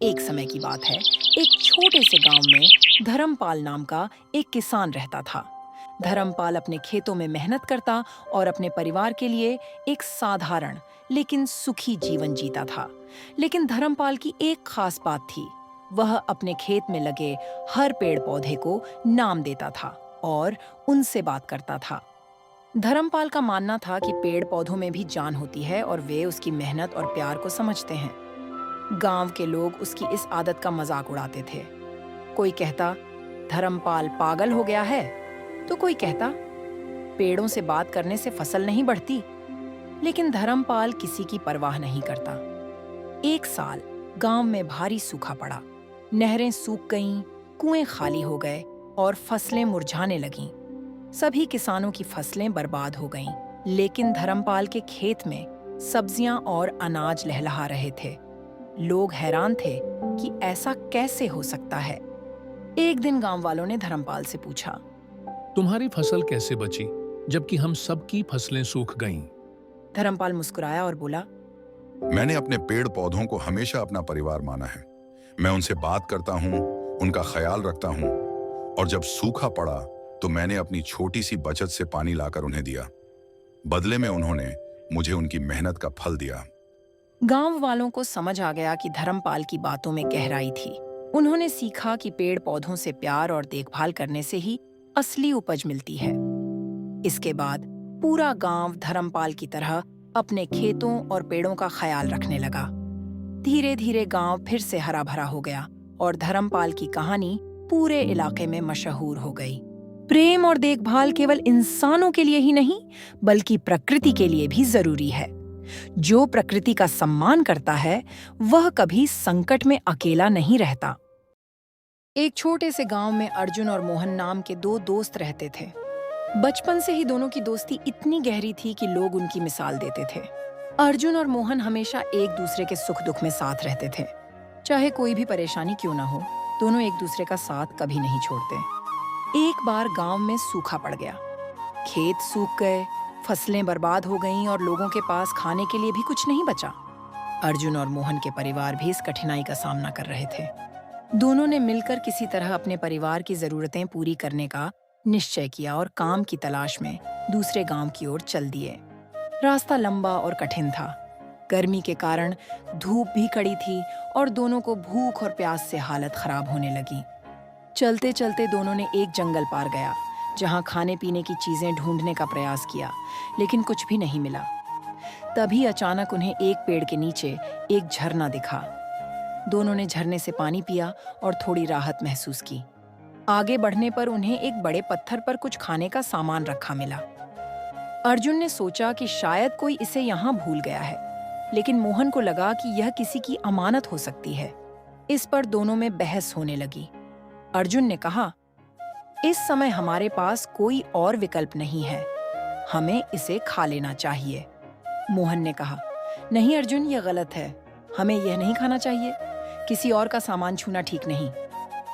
एक समय की बात है। एक छोटे से गांव में धर्मपाल नाम का एक किसान रहता था। धर्मपाल अपने खेतों में मेहनत करता और अपने परिवार के लिए एक साधारण लेकिन सुखी जीवन जीता था। लेकिन धर्मपाल की एक खास बात थी। वह अपने खेत में लगे हर पेड़ पौधे को नाम देता था और उनसे बात करता था। धर्मपाल का मानना था कि पेड़ पौधों में भी जान होती है और वे उसकी मेहनत और प्यार को समझते हैं। गांव के लोग उसकी इस आदत का मजाक उड़ाते थे। कोई कहता, धर्मपाल पागल हो गया है, तो कोई कहता, पेड़ों से बात करने से फसल नहीं बढ़ती। लेकिन धर्मपाल किसी की परवाह नहीं करता। एक साल गांव में भारी सूखा पड़ा। नहरें सूख गईं, कुएं खाली हो गए और फसलें मुरझाने लगीं। सभी किसानों की फसलें बर्बाद हो गईं, लेकिन धर्मपाल के खेत में सब्जियां और अनाज लहलहा रहे थे। लोग हैरान थे कि ऐसा कैसे हो सकता है। एक दिन गांव वालों ने धर्मपाल से पूछा। तुम्हारी फसल कैसे बची जबकि हम सबकी फसलें सूख गईं? धर्मपाल मुस्कुराया और बोला, मैंने अपने पेड़ पौधों को हमेशा अपना परिवार माना है। मैं उनसे बात करता हूँ, उनका ख्याल रखता हूँ, और जब सूखा पड़ा तो मैंने अपनी छोटी सी बचत से पानी लाकर उन्हें दिया। बदले में उन्होंने मुझे उनकी मेहनत का फल दिया। गांव वालों को समझ आ गया कि धर्मपाल की बातों में गहराई थी। उन्होंने सीखा कि पेड़ पौधों से प्यार और देखभाल करने से ही असली उपज मिलती है। इसके बाद पूरा गांव धर्मपाल की तरह अपने खेतों और पेड़ों का ख्याल रखने लगा। धीरे धीरे गांव फिर से हरा भरा हो गया और धर्मपाल की कहानी पूरे इलाके में मशहूर हो गई। प्रेम और देखभाल केवल इंसानों के लिए ही नहीं, बल्कि प्रकृति के लिए भी जरूरी है। जो प्रकृति का सम्मान करता है, वह कभी संकट में अकेला नहीं रहता। एक छोटे से गांव में अर्जुन और मोहन नाम के दो दोस्त रहते थे। बचपन से ही दोनों की दोस्ती इतनी गहरी थी कि लोग उनकी मिसाल देते थे। अर्जुन और मोहन हमेशा एक दूसरे के सुख दुख में साथ रहते थे। चाहे कोई भी परेशानी क्यों ना हो, दोनों एक दूसरे का साथ कभी नहीं छोड़ते। एक बार गांव में सूखा पड़ गया। खेत सूख गए, फसलें बर्बाद हो गईं और लोगों के पास खाने के लिए भी कुछ नहीं बचा। अर्जुन और मोहन के परिवार भी इस कठिनाई का सामना कर रहे थे। दोनों ने मिलकर किसी तरह अपने परिवार की जरूरतें पूरी करने का निश्चय किया और काम की तलाश में दूसरे गांव की ओर चल दिए। रास्ता लंबा और कठिन था। गर्मी के कारण धूप भी कड़ी थी और दोनों को भूख और प्यास से हालत खराब होने लगी। चलते चलते दोनों ने एक जंगल पार गया, जहां खाने पीने की चीजें ढूंढने का प्रयास किया, लेकिन कुछ भी नहीं मिला। तभी अचानक उन्हें एक पेड़ के नीचे एक झरना दिखा। दोनों ने झरने से पानी पिया और थोड़ी राहत महसूस की। आगे बढ़ने पर उन्हें एक बड़े पत्थर पर कुछ खाने का सामान रखा मिला। अर्जुन ने सोचा कि शायद कोई इसे यहाँ भूल गया है, लेकिन मोहन को लगा कि यह किसी की अमानत हो सकती है। इस पर दोनों में बहस होने लगी। अर्जुन ने कहा, इस समय हमारे पास कोई और विकल्प नहीं है, हमें इसे खा लेना चाहिए। मोहन ने कहा, नहीं अर्जुन, यह गलत है, हमें यह नहीं खाना चाहिए, किसी और का सामान छूना ठीक नहीं।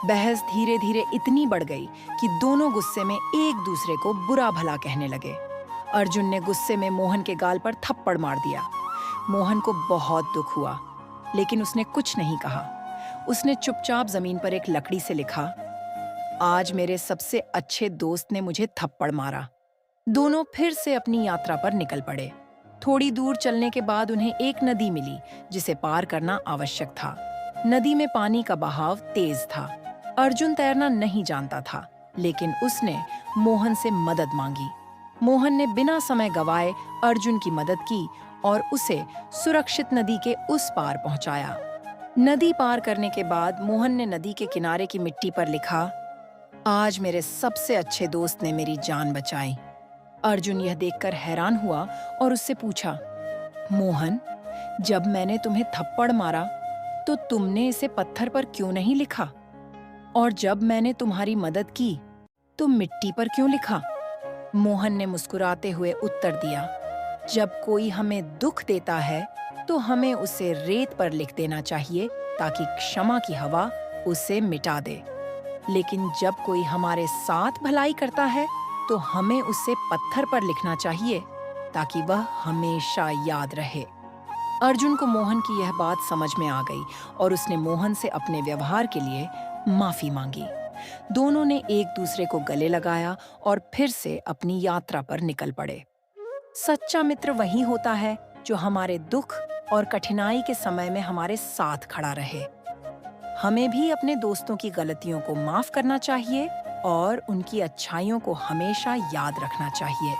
बहस धीरे धीरे इतनी बढ़ गई कि दोनों गुस्से में एक दूसरे को बुरा भला कहने लगे। अर्जुन ने गुस्से में मोहन के गाल पर थप्पड़ मार दिया। मोहन को बहुत दुख हुआ, लेकिन उसने कुछ नहीं कहा। उसने चुपचाप जमीन पर एक लकड़ी से लिखा, आज मेरे सबसे अच्छे दोस्त ने मुझे थप्पड़ मारा। दोनों फिर से अपनी यात्रा पर निकल पड़े। थोड़ी दूर चलने के बाद उन्हें एक नदी मिली, जिसे पार करना आवश्यक था। नदी में पानी का बहाव तेज था। अर्जुन तैरना नहीं जानता था, लेकिन उसने मोहन से मदद मांगी। मोहन ने बिना समय गवाए अर्जुन की मदद की और उसे सुरक्षित नदी के उस पार पहुंचाया। नदी पार करने के बाद मोहन ने नदी के किनारे की मिट्टी पर लिखा, आज मेरे सबसे अच्छे दोस्त ने मेरी जान बचाई। अर्जुन यह देखकर हैरान हुआ और उससे पूछा, मोहन, जब मैंने तुम्हें थप्पड़ मारा तो तुमने इसे पत्थर पर क्यों नहीं लिखा? और जब मैंने तुम्हारी मदद की तो मिट्टी पर क्यों लिखा? मोहन ने मुस्कुराते हुए उत्तर दिया, जब कोई हमें दुख देता है तो हमें उसे रेत पर लिख देना चाहिए ताकि क्षमा की हवा उसे मिटा दे। लेकिन जब कोई हमारे साथ भलाई करता है तो हमें उसे पत्थर पर लिखना चाहिए ताकि वह हमेशा याद रहे। अर्जुन को मोहन की यह बात समझ में आ गई और उसने मोहन से अपने व्यवहार के लिए माफी मांगी। दोनों ने एक दूसरे को गले लगाया और फिर से अपनी यात्रा पर निकल पड़े। सच्चा मित्र वही होता है जो हमारे दुख और कठिनाई के समय में हमारे साथ खड़ा रहे। हमें भी अपने दोस्तों की गलतियों को माफ करना चाहिए और उनकी अच्छाइयों को हमेशा याद रखना चाहिए।